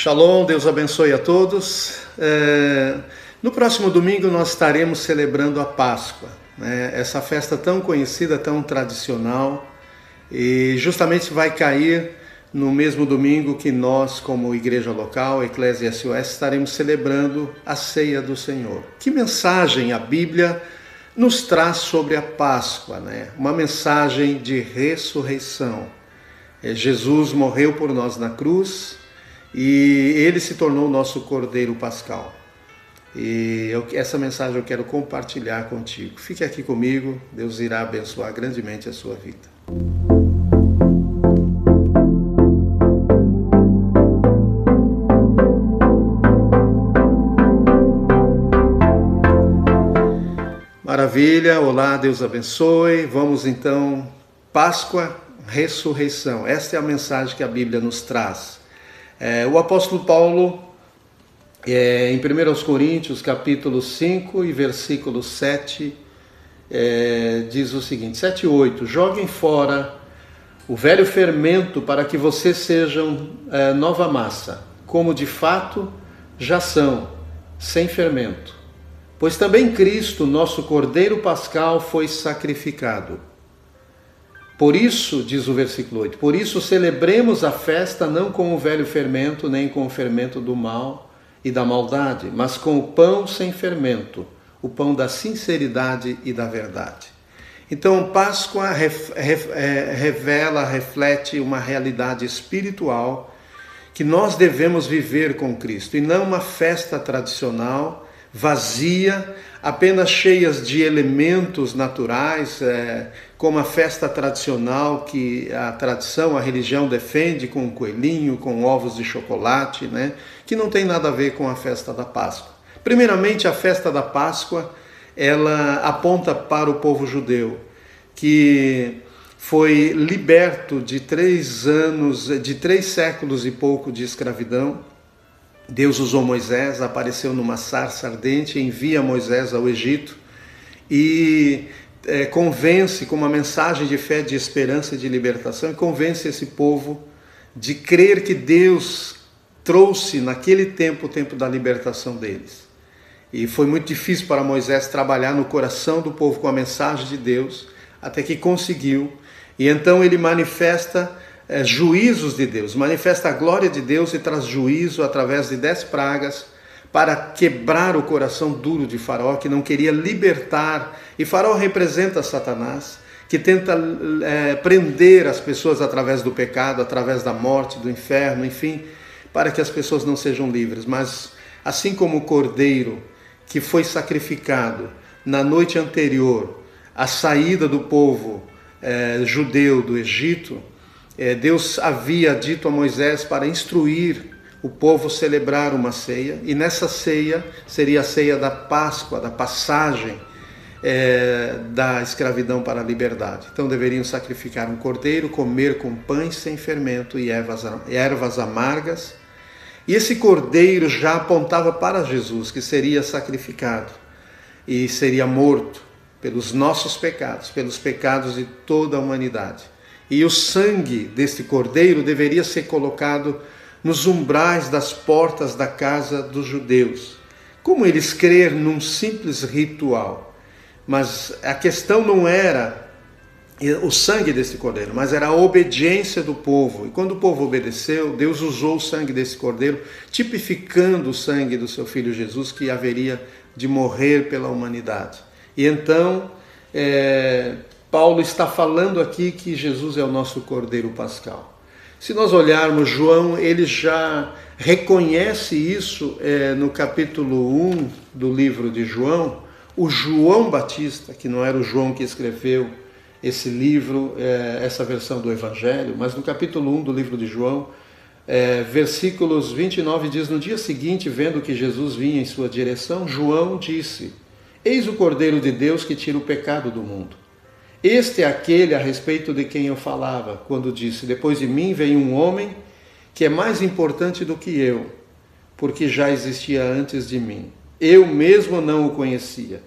Shalom, Deus abençoe a todos. No próximo domingo nós estaremos celebrando a Páscoa, né? Essa festa tão conhecida, tão tradicional, e justamente vai cair no mesmo domingo que nós, como igreja local, Eclésia SOS, estaremos celebrando a ceia do Senhor. Que mensagem a Bíblia nos traz sobre a Páscoa, né? Uma mensagem de ressurreição. Jesus morreu por nós na cruz, e ele se tornou o nosso Cordeiro Pascal. E essa mensagem eu quero compartilhar contigo. Fique aqui comigo, Deus irá abençoar grandemente a sua vida. Maravilha, olá, Deus abençoe. Vamos então, Páscoa, ressurreição. Esta é a mensagem que a Bíblia nos traz. O apóstolo Paulo, em 1 Coríntios, capítulo 5 e versículo 7, diz o seguinte, 7 e 8, joguem fora o velho fermento para que vocês sejam nova massa, como de fato já são, sem fermento. Pois também Cristo, nosso Cordeiro Pascal, foi sacrificado. Por isso, diz o versículo 8, por isso celebremos a festa não com o velho fermento, nem com o fermento do mal e da maldade, mas com o pão sem fermento, o pão da sinceridade e da verdade. Então, Páscoa reflete uma realidade espiritual que nós devemos viver com Cristo, e não uma festa tradicional, vazia, apenas cheias de elementos naturais, como a festa tradicional que a tradição, a religião defende, com um coelhinho, com ovos de chocolate, né? Que não tem nada a ver com a festa da Páscoa. Primeiramente, a festa da Páscoa, ela aponta para o povo judeu, que foi liberto de 3 séculos e pouco de escravidão. Deus usou Moisés, apareceu numa sarça ardente, envia Moisés ao Egito e convence com uma mensagem de fé, de esperança e de libertação, e convence esse povo de crer que Deus trouxe naquele tempo o tempo da libertação deles. E foi muito difícil para Moisés trabalhar no coração do povo com a mensagem de Deus, até que conseguiu, e então ele manifesta juízos de Deus, manifesta a glória de Deus e traz juízo através de 10 pragas para quebrar o coração duro de Faraó, que não queria libertar. E Faraó representa Satanás, que tenta prender as pessoas através do pecado, através da morte, do inferno, enfim, para que as pessoas não sejam livres. Mas assim como o cordeiro que foi sacrificado na noite anterior à saída do povo judeu do Egito, Deus havia dito a Moisés para instruir o povo celebrar uma ceia, e nessa ceia seria a ceia da Páscoa, da passagem da escravidão para a liberdade. Então deveriam sacrificar um cordeiro, comer com pães sem fermento e ervas amargas, e esse cordeiro já apontava para Jesus, que seria sacrificado e seria morto pelos nossos pecados, pelos pecados de toda a humanidade. E o sangue deste cordeiro deveria ser colocado nos umbrais das portas da casa dos judeus. Como eles crer num simples ritual? Mas a questão não era o sangue desse cordeiro, mas era a obediência do povo. E quando o povo obedeceu, Deus usou o sangue desse cordeiro, tipificando o sangue do seu filho Jesus, que haveria de morrer pela humanidade. E então Paulo está falando aqui que Jesus é o nosso Cordeiro Pascal. Se nós olharmos João, ele já reconhece isso no capítulo 1 do livro de João. O João Batista, que não era o João que escreveu esse livro, essa versão do Evangelho, mas no capítulo 1 do livro de João, versículos 29 diz, no dia seguinte, vendo que Jesus vinha em sua direção, João disse, eis o Cordeiro de Deus que tira o pecado do mundo. Este é aquele a respeito de quem eu falava, quando disse, depois de mim vem um homem que é mais importante do que eu, porque já existia antes de mim. Eu mesmo não o conhecia,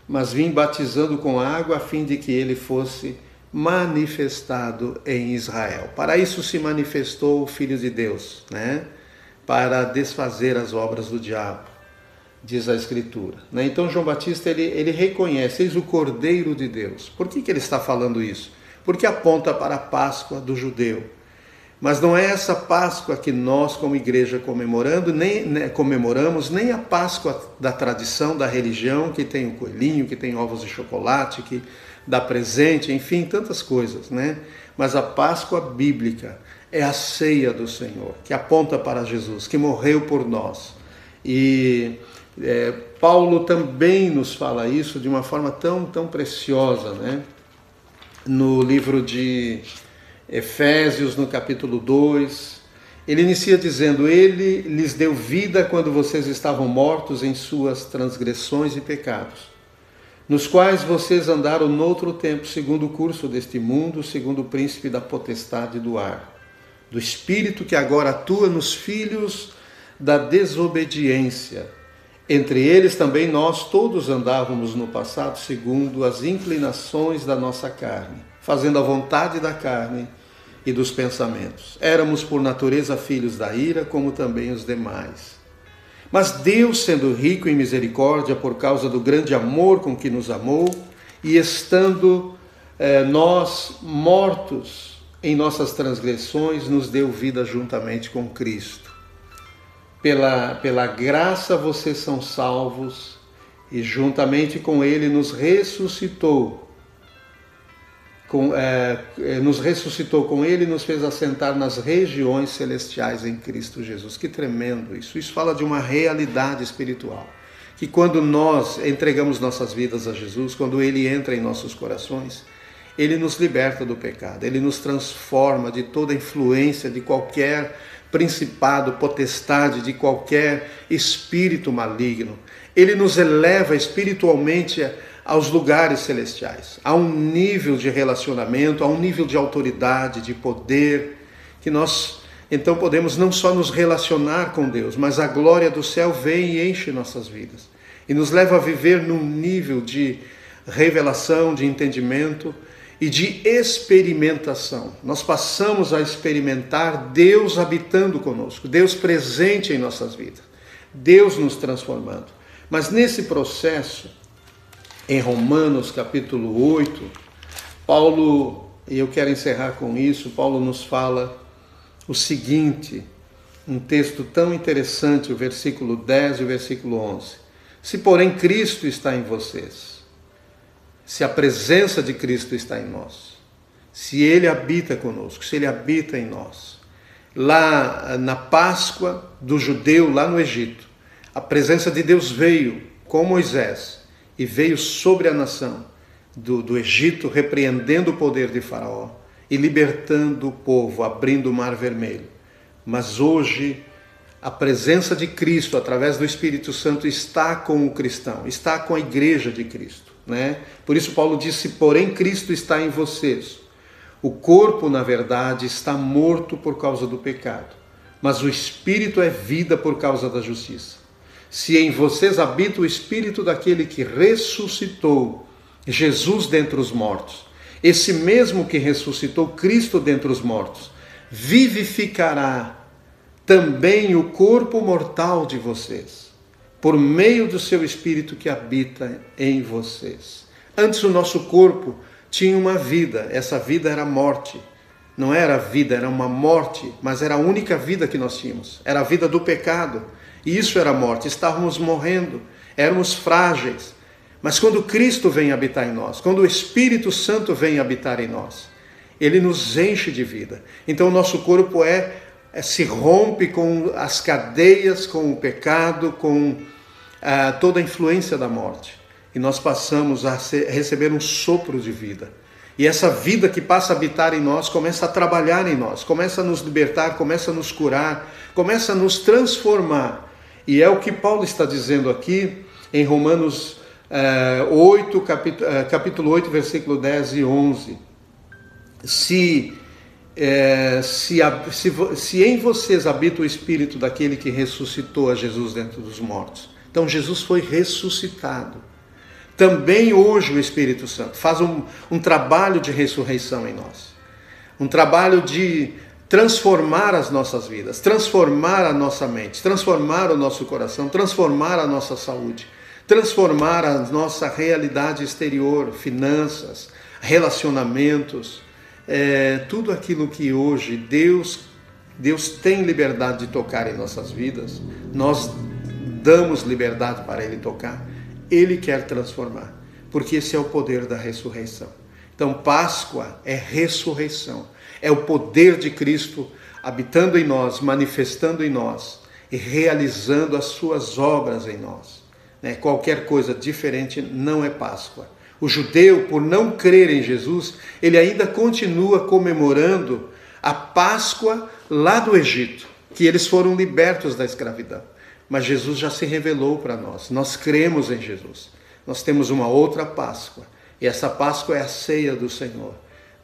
mas vim batizando com água a fim de que ele fosse manifestado em Israel. Para isso se manifestou o Filho de Deus, né? para desfazer as obras do diabo, diz a Escritura. Então João Batista ele reconhece, eis o Cordeiro de Deus. Por que ele está falando isso? Porque aponta para a Páscoa do judeu. Mas não é essa Páscoa que nós, como igreja, comemoramos, nem a Páscoa da tradição, da religião, que tem o coelhinho, que tem ovos de chocolate, que dá presente, enfim, tantas coisas, né? Mas a Páscoa bíblica é a ceia do Senhor, que aponta para Jesus, que morreu por nós. E Paulo também nos fala isso de uma forma tão preciosa, né? No livro de Efésios, no capítulo 2, ele inicia dizendo: ele lhes deu vida quando vocês estavam mortos em suas transgressões e pecados, nos quais vocês andaram noutro tempo, segundo o curso deste mundo, segundo o príncipe da potestade do ar, do espírito que agora atua nos filhos da desobediência. Entre eles também nós todos andávamos no passado segundo as inclinações da nossa carne, fazendo a vontade da carne e dos pensamentos. Éramos por natureza filhos da ira, como também os demais. Mas Deus, sendo rico em misericórdia, por causa do grande amor com que nos amou, e estando nós mortos em nossas transgressões, nos deu vida juntamente com Cristo. Pela graça vocês são salvos, e juntamente com Ele nos ressuscitou com Ele e nos fez assentar nas regiões celestiais em Cristo Jesus. Que tremendo isso! Isso fala de uma realidade espiritual, que quando nós entregamos nossas vidas a Jesus, quando Ele entra em nossos corações, Ele nos liberta do pecado, Ele nos transforma de toda influência de qualquer principado, potestade, de qualquer espírito maligno. Ele nos eleva espiritualmente aos lugares celestiais, a um nível de relacionamento, a um nível de autoridade, de poder, que nós então podemos não só nos relacionar com Deus, mas a glória do céu vem e enche nossas vidas e nos leva a viver num nível de revelação, de entendimento e de experimentação. Nós passamos a experimentar Deus habitando conosco, Deus presente em nossas vidas, Deus nos transformando. Mas nesse processo, em Romanos capítulo 8, Paulo, e eu quero encerrar com isso, Paulo nos fala o seguinte, um texto tão interessante, o versículo 10 e o versículo 11. Se porém Cristo está em vocês, se a presença de Cristo está em nós, se Ele habita conosco, se Ele habita em nós, lá na Páscoa do judeu, lá no Egito, a presença de Deus veio com Moisés e veio sobre a nação do Egito, repreendendo o poder de Faraó e libertando o povo, abrindo o Mar Vermelho. Mas hoje a presença de Cristo, através do Espírito Santo, está com o cristão, está com a igreja de Cristo, né? Por isso Paulo disse: porém Cristo está em vocês. O corpo, na verdade, está morto por causa do pecado, mas o Espírito é vida por causa da justiça. Se em vocês habita o Espírito daquele que ressuscitou Jesus dentre os mortos, esse mesmo que ressuscitou Cristo dentre os mortos, vivificará também o corpo mortal de vocês, por meio do seu Espírito que habita em vocês. Antes o nosso corpo tinha uma vida, essa vida era morte. Não era vida, era uma morte, mas era a única vida que nós tínhamos. Era a vida do pecado, e isso era morte. Estávamos morrendo, éramos frágeis. Mas quando Cristo vem habitar em nós, quando o Espírito Santo vem habitar em nós, Ele nos enche de vida. Então o nosso corpo se rompe com as cadeias, com o pecado, com toda a influência da morte. E nós passamos a receber um sopro de vida. E essa vida que passa a habitar em nós começa a trabalhar em nós, começa a nos libertar, começa a nos curar, começa a nos transformar. E é o que Paulo está dizendo aqui em Romanos 8, capítulo 8, versículo 10 e 11. Se em vocês habita o Espírito daquele que ressuscitou a Jesus dentre dos mortos. Então Jesus foi ressuscitado. Também hoje o Espírito Santo faz um trabalho de ressurreição em nós. Um trabalho de transformar as nossas vidas, transformar a nossa mente, transformar o nosso coração, transformar a nossa saúde, transformar a nossa realidade exterior, finanças, relacionamentos, tudo aquilo que hoje Deus tem liberdade de tocar em nossas vidas, nós damos liberdade para Ele tocar, Ele quer transformar, porque esse é o poder da ressurreição. Então, Páscoa é ressurreição, é o poder de Cristo habitando em nós, manifestando em nós e realizando as suas obras em nós. Qualquer coisa diferente não é Páscoa. O judeu, por não crer em Jesus, ele ainda continua comemorando a Páscoa lá do Egito, que eles foram libertos da escravidão. Mas Jesus já se revelou para nós, nós cremos em Jesus. Nós temos uma outra Páscoa, e essa Páscoa é a ceia do Senhor.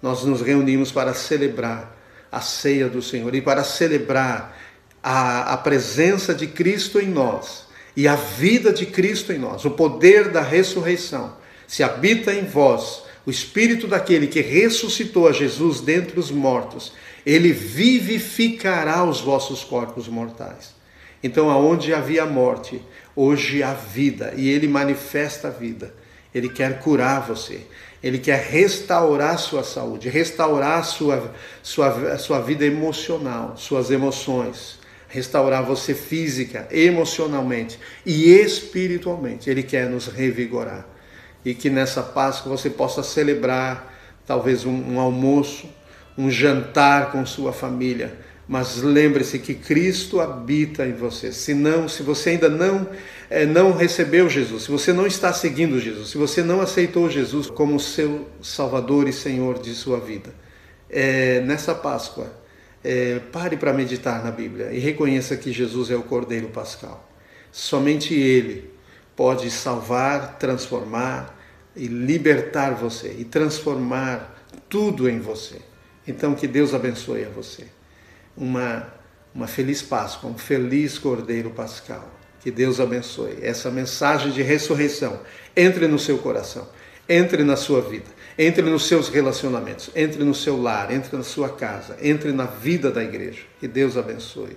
Nós nos reunimos para celebrar a ceia do Senhor e para celebrar a presença de Cristo em nós e a vida de Cristo em nós, o poder da ressurreição. Se habita em vós o Espírito daquele que ressuscitou a Jesus dentre os mortos, ele vivificará os vossos corpos mortais. Então, aonde havia morte, hoje há vida, e ele manifesta a vida. Ele quer curar você, ele quer restaurar sua saúde, restaurar sua vida emocional, suas emoções, restaurar você física, emocionalmente e espiritualmente. Ele quer nos revigorar. E que nessa Páscoa você possa celebrar talvez um almoço, um jantar com sua família, mas lembre-se que Cristo habita em você. Se você ainda não recebeu Jesus, se você não está seguindo Jesus, se você não aceitou Jesus como seu Salvador e Senhor de sua vida, nessa Páscoa, pare para meditar na Bíblia e reconheça que Jesus é o Cordeiro Pascal. Somente Ele pode salvar, transformar e libertar você e transformar tudo em você. Então que Deus abençoe a você. Uma feliz Páscoa, um feliz Cordeiro Pascal. Que Deus abençoe. Essa mensagem de ressurreição entre no seu coração, entre na sua vida, entre nos seus relacionamentos, entre no seu lar, entre na sua casa, entre na vida da igreja. Que Deus abençoe.